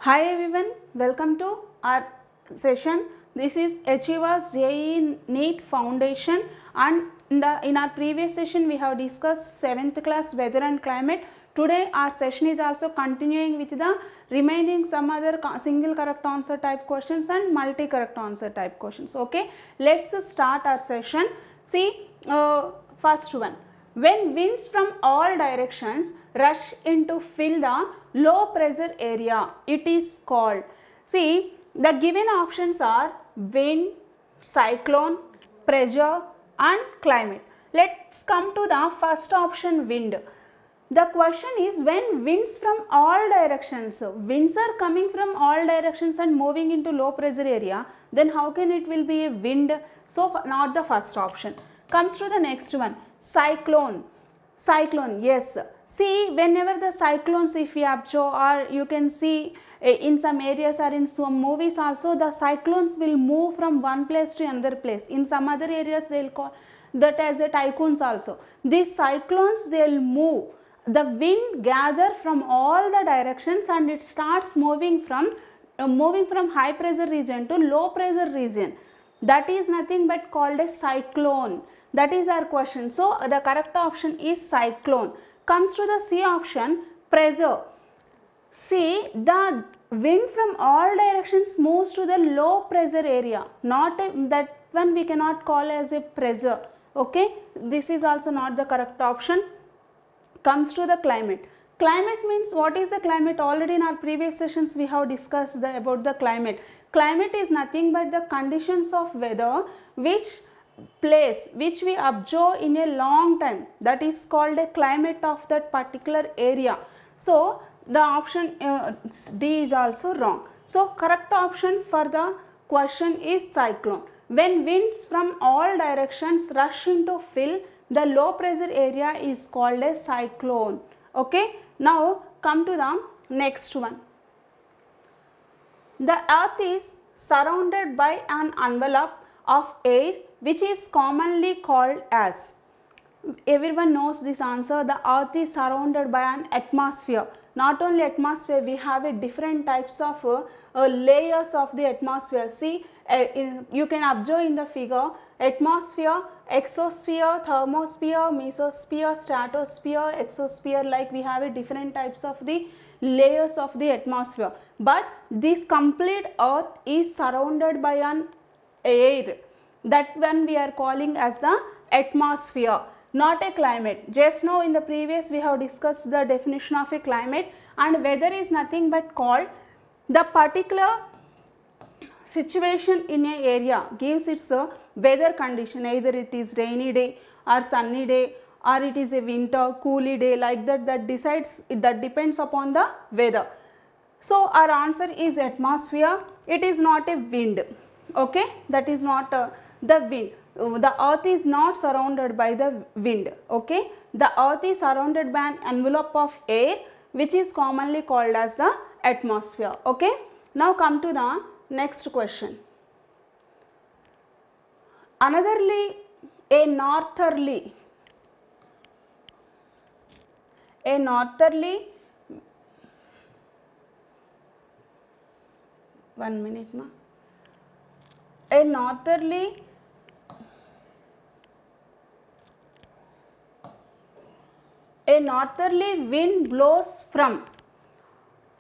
Hi everyone, welcome to our session. This is Achievers JEE NEET Foundation, and in our previous session we have discussed 7th class weather and climate. Today our session is also continuing with the remaining some other single correct answer type questions and multi correct answer type questions. Okay, let's start our session. See, first one. When winds from all directions rush in to fill the low pressure area, it is called. See, the given options are wind, cyclone, pressure and climate. Let's come to the first option, wind. The question is, when winds from all directions, winds are coming from all directions and moving into low pressure area, then how can it will be a wind? So not the first option. Comes to the next one, cyclone. Cyclone, yes. See, whenever the cyclones, if you observe, or you can see in some areas or in some movies also, the cyclones will move from one place to another place. In some other areas they will call that as a typhoons also. These cyclones, they will move. The wind gather from all the directions and it starts moving from high pressure region to low pressure region. That is nothing but called a cyclone. That is our question. So the correct option is cyclone. Comes to the C option, pressure. See, the wind from all directions moves to the low pressure area. That one we cannot call as a pressure. Okay, this is also not the correct option. Comes to the climate. Climate means, what is the climate? Already in our previous sessions we have discussed about the climate. Climate is nothing but the conditions of weather which we observe in a long time. That is called a climate of that particular area. So the option D is also wrong. So correct option for the question is cyclone. When winds from all directions rush in to fill the low pressure area is called a cyclone. Okay, now come to the next one. The earth is surrounded by an envelope of air which is commonly called as. Everyone knows this answer. The earth is surrounded by an atmosphere. Not only atmosphere, we have a different types of layers of the atmosphere. See, you can observe in the figure, atmosphere, exosphere, thermosphere, mesosphere, stratosphere, exosphere, like we have a different types of the layers of the atmosphere. But this complete earth is surrounded by an air. That one we are calling as the atmosphere, not a climate. Just now in the previous we have discussed the definition of a climate, and weather is nothing but called the particular situation in a area gives its weather condition, either it is rainy day or sunny day or it is a winter cooly day, like that depends upon the weather. So our answer is atmosphere. It is not a wind. Okay, that is not the wind. The earth is not surrounded by the wind. Okay, the earth is surrounded by an envelope of air which is commonly called as the atmosphere. Okay, now come to the next question. Anotherly, a northerly, one minute ma. A northerly wind blows from.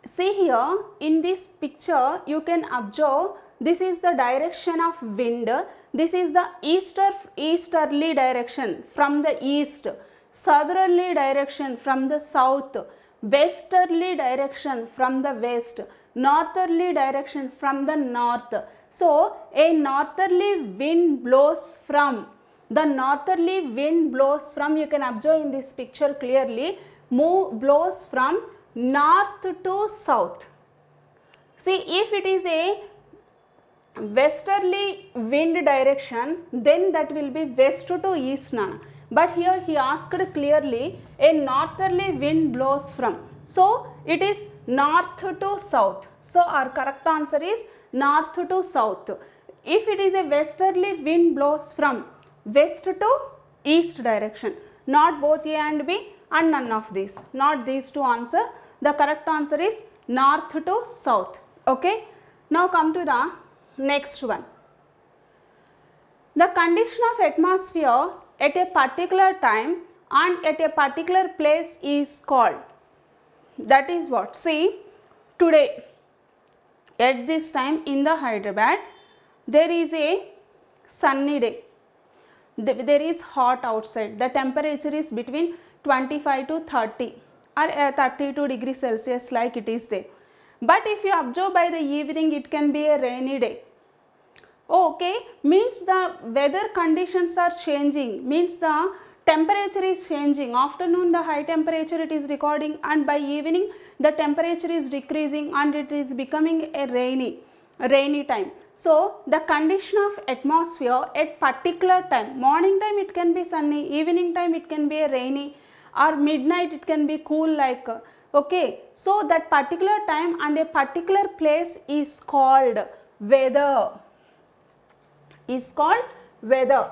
See here in this picture you can observe this is the direction of wind. This is the easterly direction from the east, southerly direction from the south, westerly direction from the west, northerly direction from the north. So a northerly wind blows from. The northerly wind blows from, you can observe in this picture clearly, blows from north to south. See, if it is a westerly wind direction, then that will be west to east. But here he asked clearly, a northerly wind blows from. So it is north to south. So our correct answer is north to south. If it is a westerly wind blows from west to east direction, not both A and B and none of these, not these two answer. The correct answer is north to south. Okay. Now come to the next one. The condition of atmosphere at a particular time and at a particular place is called. That is what? See, today at this time in the Hyderabad, there is a sunny day. There is hot outside. The temperature is between 25 to 30 or 32 degrees Celsius like it is there. But if you observe by the evening, it can be a rainy day. Okay, means the weather conditions are changing, means the temperature is changing. Afternoon the high temperature it is recording, and by evening the temperature is decreasing and it is becoming a rainy time. So the condition of atmosphere at particular time, morning time it can be sunny, evening time it can be a rainy, or midnight it can be cool like. Okay, so that particular time and a particular place is called weather. Is called weather.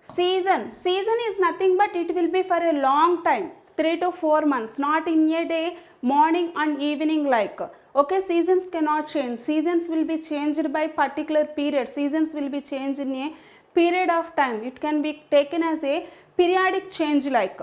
Season is nothing but it will be for a long time, 3 to 4 months, not in a day, morning and evening like. Okay, seasons cannot change. Seasons will be changed by particular period. Seasons will be changed in a period of time. It can be taken as a periodic change like.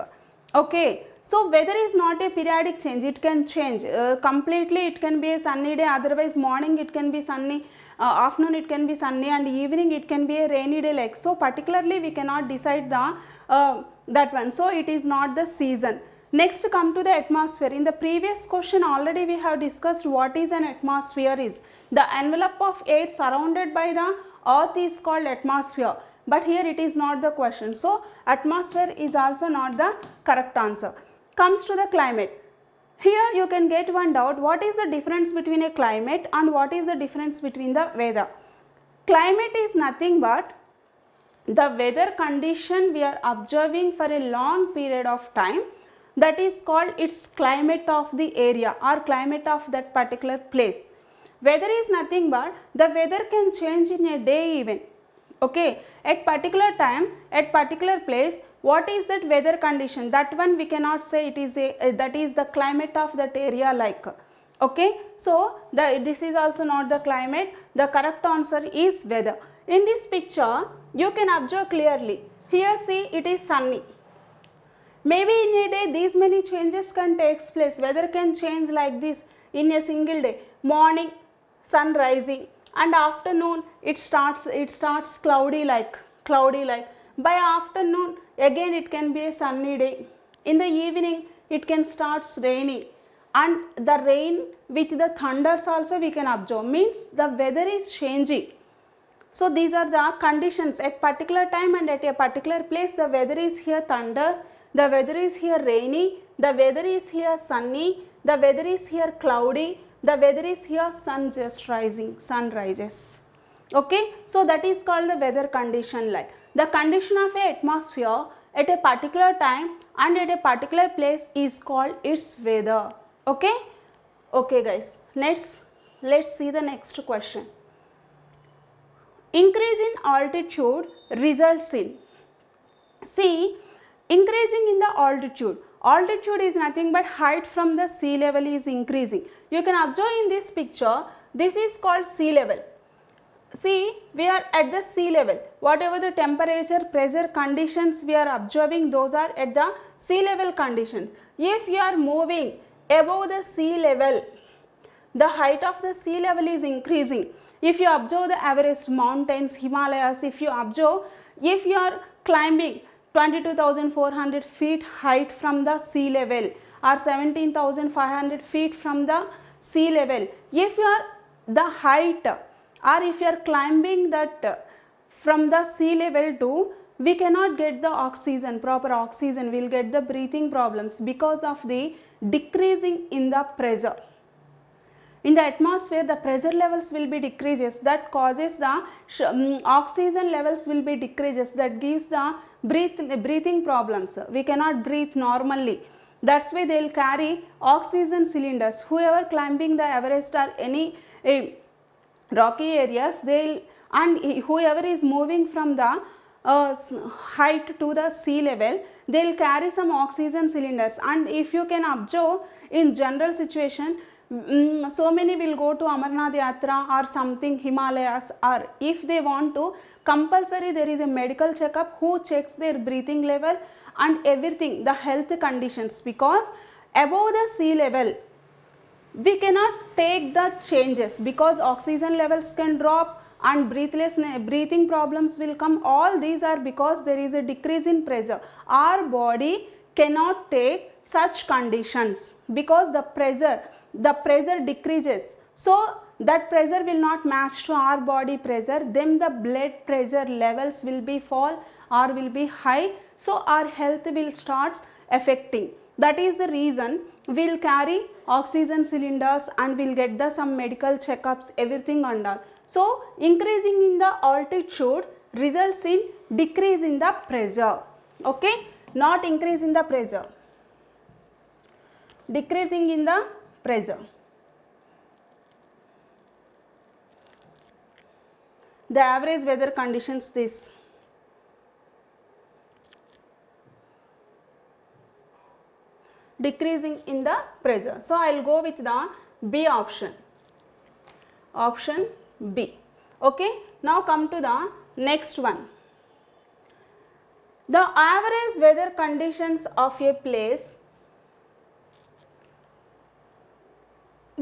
Okay, so weather is not a periodic change. It can change completely. It can be a sunny day, otherwise morning it can be sunny, afternoon it can be sunny, and evening it can be a rainy day like. So particularly we cannot decide the that one. So it is not the season. Next come to the atmosphere. In the previous question already we have discussed what is an atmosphere is. The envelope of air surrounded by the earth is called atmosphere. But here it is not the question. So atmosphere is also not the correct answer. Comes to the climate. Here you can get one doubt. What is the difference between a climate and what is the difference between the weather? Climate is nothing but the weather condition we are observing for a long period of time. That is called its climate of the area or climate of that particular place. Weather is nothing but the weather can change in a day even. Okay, at particular time, at particular place, what is that weather condition? That one we cannot say it is a that is the climate of that area like. Okay, so this is also not the climate. The correct answer is weather. In this picture, you can observe clearly. Here see, it is sunny. Maybe in a day these many changes can take place. Weather can change like this in a single day. Morning, sun rising, and afternoon it starts cloudy like. By afternoon again it can be a sunny day. In the evening it can start rainy, and the rain with the thunders also we can observe, means the weather is changing. So these are the conditions at particular time and at a particular place. The weather is here thunder, the weather is here rainy, the weather is here sunny, the weather is here cloudy, the weather is here sun just rising, sun rises. Okay, so that is called the weather condition like. The condition of a atmosphere at a particular time and at a particular place is called its weather. Okay, okay guys, let's see the next question. Increase in altitude results in, see, increasing in the altitude. Altitude is nothing but height from the sea level is increasing. You can observe in this picture, this is called sea level. See, we are at the sea level. Whatever the temperature, pressure conditions we are observing, those are at the sea level conditions. If you are moving above the sea level, the height of the sea level is increasing. If you observe the Everest mountains, Himalayas, if you are climbing 22,400 feet height from the sea level or 17,500 feet from the sea level, if you are the height or if you are climbing that from the sea level to, we cannot get the oxygen, proper oxygen, we will get the breathing problems because of the decreasing in the pressure. In the atmosphere, the pressure levels will be decreases, that causes the oxygen levels will be decreases, that gives the breathing problems. We cannot breathe normally. That's why they will carry oxygen cylinders. Whoever climbing the Everest or any rocky areas, and whoever is moving from the height to the sea level, they will carry some oxygen cylinders, and if you can observe in general situation, so many will go to Amarnath Yatra or something Himalayas, or if they want to, compulsory there is a medical checkup who checks their breathing level and everything, the health conditions, because above the sea level we cannot take the changes, because oxygen levels can drop and breathing problems will come. All these are because there is a decrease in pressure. Our body cannot take such conditions because the pressure decreases, so that pressure will not match to our body pressure, then the blood pressure levels will be fall or will be high, so our health will start affecting. That is the reason we will carry oxygen cylinders and we will get some medical checkups, everything and all. So increasing in the altitude results in decrease in the pressure, okay, not increase in the pressure, decreasing in the pressure. The average weather conditions, this. Decreasing in the pressure. So I will go with the B option. Option B. Okay. Now come to the next one. The average weather conditions of a place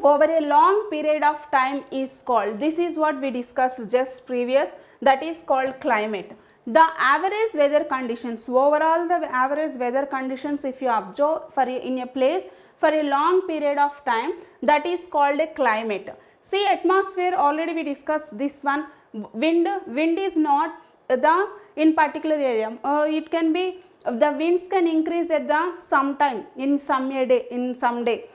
over a long period of time is called, this is what we discussed just previous, that is called climate. The average weather conditions, overall the average weather conditions if you observe in a place for a long period of time, that is called a climate. See, atmosphere, already we discussed this one. Wind is not the in particular area, it can be, the winds can increase at the sometime in some day,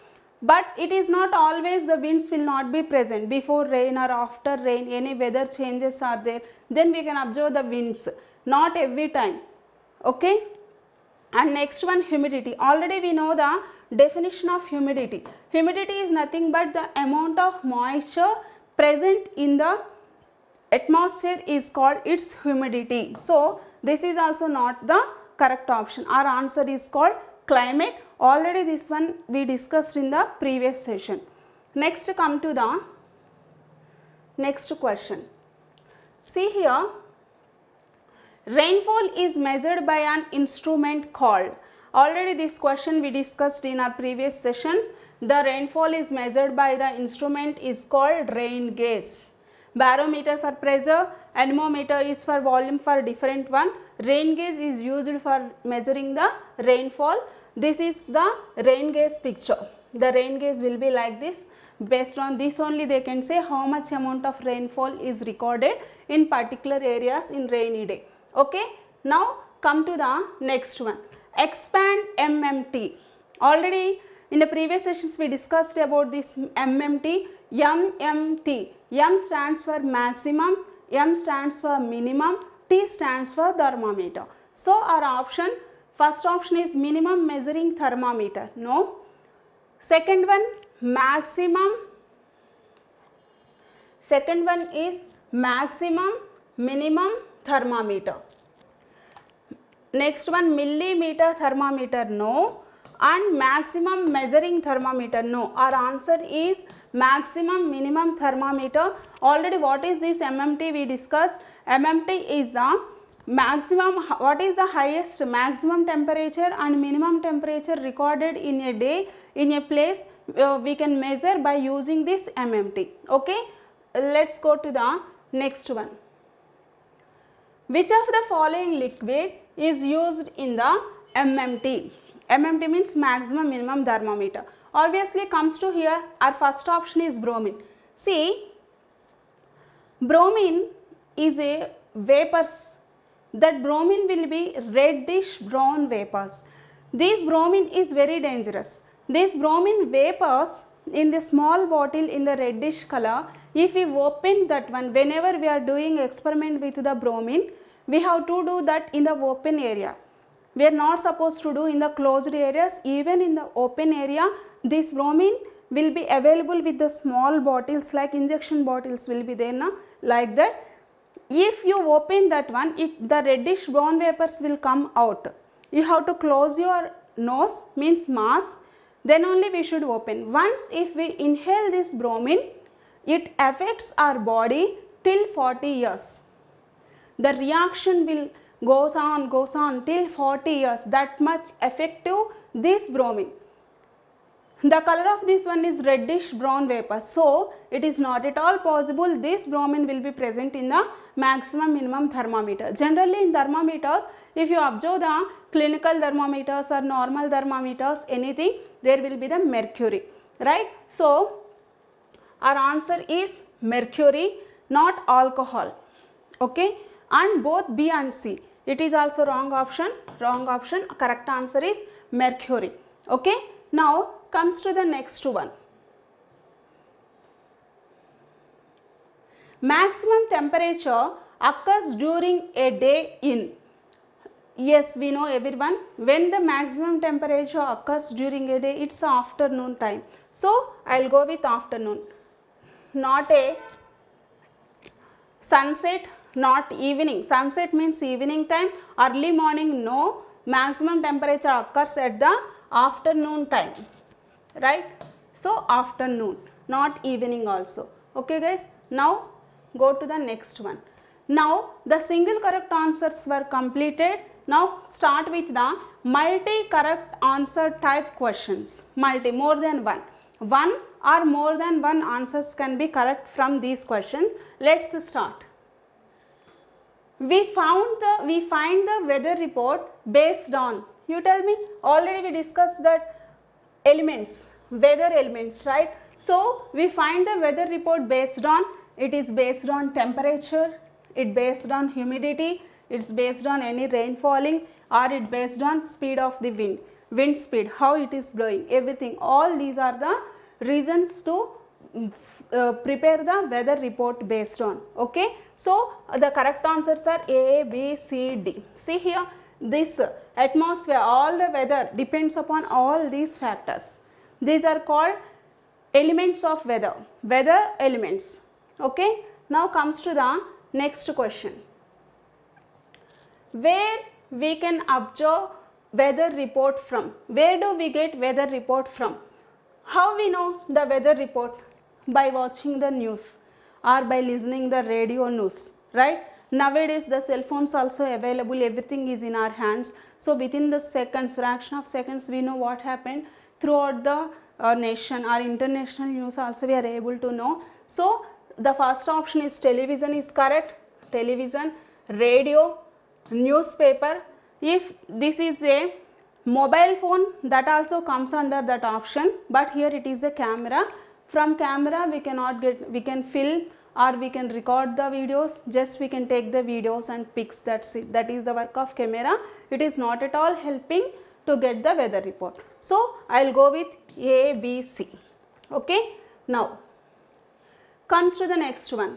but it is not always the winds will not be present before rain or after rain, any weather changes are there, then we can observe the winds, not every time, okay. And next one, humidity. Already we know the definition of humidity. Humidity is nothing but the amount of moisture present in the atmosphere is called its humidity. So this is also not the correct option. Our answer is called climate. Already this one we discussed in the previous session. Next, come to the next question. See here, rainfall is measured by an instrument called, already this question we discussed in our previous sessions. The rainfall is measured by the instrument is called rain gauge. Barometer for pressure, anemometer is for volume for different one. Rain gauge is used for measuring the rainfall. This is the rain gauge picture. The rain gauge will be like this. Based on this only they can say how much amount of rainfall is recorded in particular areas in rainy day. Okay. Now come to the next one. Expand MMT. Already in the previous sessions we discussed about this MMT. MMT. M stands for maximum, M stands for minimum, T stands for thermometer. So our option, first option is minimum measuring thermometer. No. Second one, maximum. Second one is maximum minimum thermometer. Next one, millimeter thermometer. No. And maximum measuring thermometer. No. Our answer is maximum minimum thermometer. Already what is this MMT we discussed? MMT is the maximum, what is the highest maximum temperature and minimum temperature recorded in a day in a place, we can measure by using this MMT. Okay. Let's go to the next one. Which of the following liquid is used in the MMT? MMT means maximum minimum thermometer. Obviously comes to here, our first option is bromine. See, bromine is a vapors. That bromine will be reddish brown vapors. This bromine is very dangerous. This bromine vapors in the small bottle in the reddish color, if we open that one, whenever we are doing experiment with the bromine, we have to do that in the open area. We are not supposed to do in the closed areas. Even in the open area, this bromine will be available with the small bottles, like injection bottles will be there now, like that. if you open that one, the reddish brown vapors will come out. You have to close your nose, means mask, then only we should open. Once if we inhale this bromine, it affects our body till 40 years. The reaction will goes on till 40 years. That much effective this bromine. The color of this one is reddish brown vapor. So it is not at all possible this bromine will be present in the maximum minimum thermometer. Generally in thermometers, if you observe the clinical thermometers or normal thermometers, anything, there will be the mercury, right? So our answer is mercury, not alcohol. Okay, and both B and C. It is also wrong option. Correct answer is mercury. Okay, now comes to the next one. Maximum temperature occurs during a day in. Yes, we know everyone, when the maximum temperature occurs during a day, it's afternoon time. So I'll go with afternoon. Not a sunset, not evening. Sunset means evening time. Early morning, no. Maximum temperature occurs at the afternoon time, right? So afternoon, not evening also. Okay guys, now go to the next one. Now the single correct answers were completed. Now start with the multi correct answer type questions. Multi, more than one. One or more than one answers can be correct from these questions. Let's start. We find the weather report based on, you tell me, already we discussed that elements, weather elements, right? So we find the weather report based on, it is based on temperature, it based on humidity, it's based on any rain falling, or it based on speed of the wind speed, how it is blowing, everything. All these are the reasons to prepare the weather report based on. Okay, so the correct answers are A, B, C, D. See here, this atmosphere, all the weather depends upon all these factors. These are called elements of weather elements. Okay, now comes to the next question. Where we can observe weather report from? Where do we get weather report from? How we know the weather report? By watching the news or by listening the radio news, right? Nowadays the cell phones also available, everything is in our hands. So within the seconds, fraction of seconds, we know what happened throughout the nation or international news also we are able to know. So the first option is television is correct. Television, radio, newspaper. If this is a mobile phone, that also comes under that option, but here it is the camera. From camera we can film or we can record the videos, just we can take the videos and pics, that's it. That is the work of camera. It is not at all helping to get the weather report. So I'll go with A, B, C. Okay, now comes to the next one.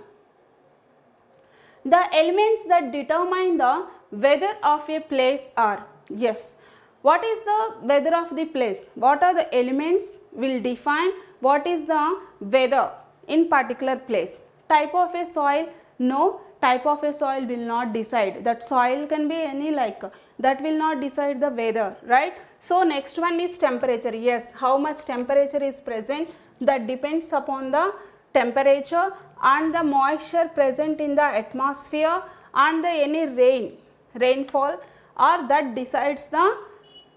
The elements that determine the weather of a place are, yes, what is the weather of the place? What are the elements will define what is the weather in particular place? Type of a soil? No, type of a soil will not decide. That soil can be any, like, that will not decide the weather, right? So next one is temperature. Yes, how much temperature is present, that depends upon the temperature and the moisture present in the atmosphere and the any rainfall, or that decides the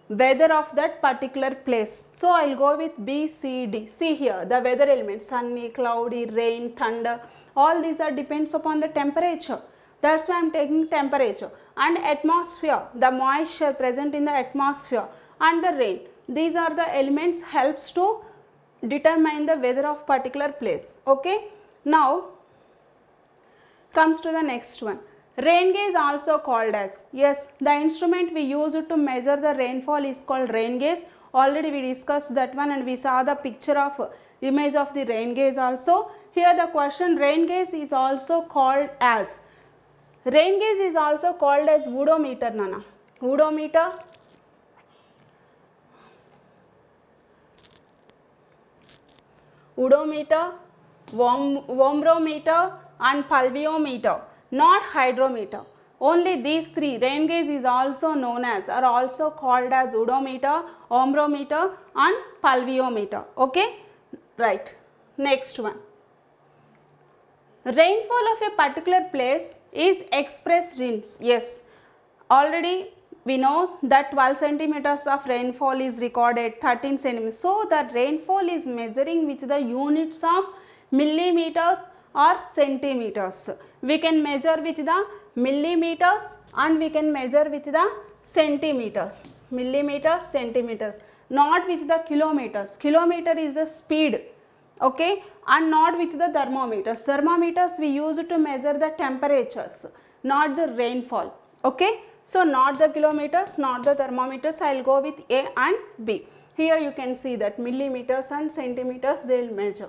weather of that particular place. So I'll go with B, C, D. See here, the weather elements, sunny, cloudy, rain, thunder, all these are depends upon the temperature. That's why I'm taking temperature. And atmosphere, the moisture present in the atmosphere and the rain. These are the elements helps to determine the weather of particular place. Okay, now comes to the next one. Rain gauge also called as, yes, the instrument we use to measure the rainfall is called rain gauge. Already we discussed that one and we saw the picture of image of the rain gauge also. Here the question, rain gauge is also called as, rain gauge is also called as odometer, Nana. Odometer, odometer, warmometer and pulveometer. not hydrometer. Only these three. Rain gauge is also known as or also called as odometer, ombrometer and pulveometer. Okay, right. Next one. Rainfall of a particular place is expressed in, yes, already we know that 12 centimeters of rainfall is recorded, 13 centimeters. So the rainfall is measuring with the units of millimeters or centimeters. We can measure with the millimeters and we can measure with the centimeters. Millimeters, centimeters, not with the kilometers. Kilometer is the speed, okay, and not with the thermometers. Thermometers we use to measure the temperatures, not the rainfall, okay. So not the kilometers, not the thermometers. I will go with A and B. Here you can see that millimeters and centimeters they will measure.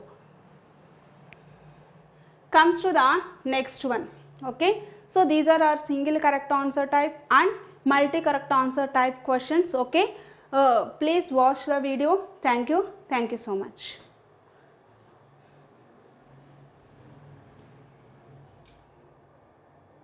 Comes to the next one, okay. So these are our single correct answer type and multi correct answer type questions, okay. Please watch the video. Thank you so much.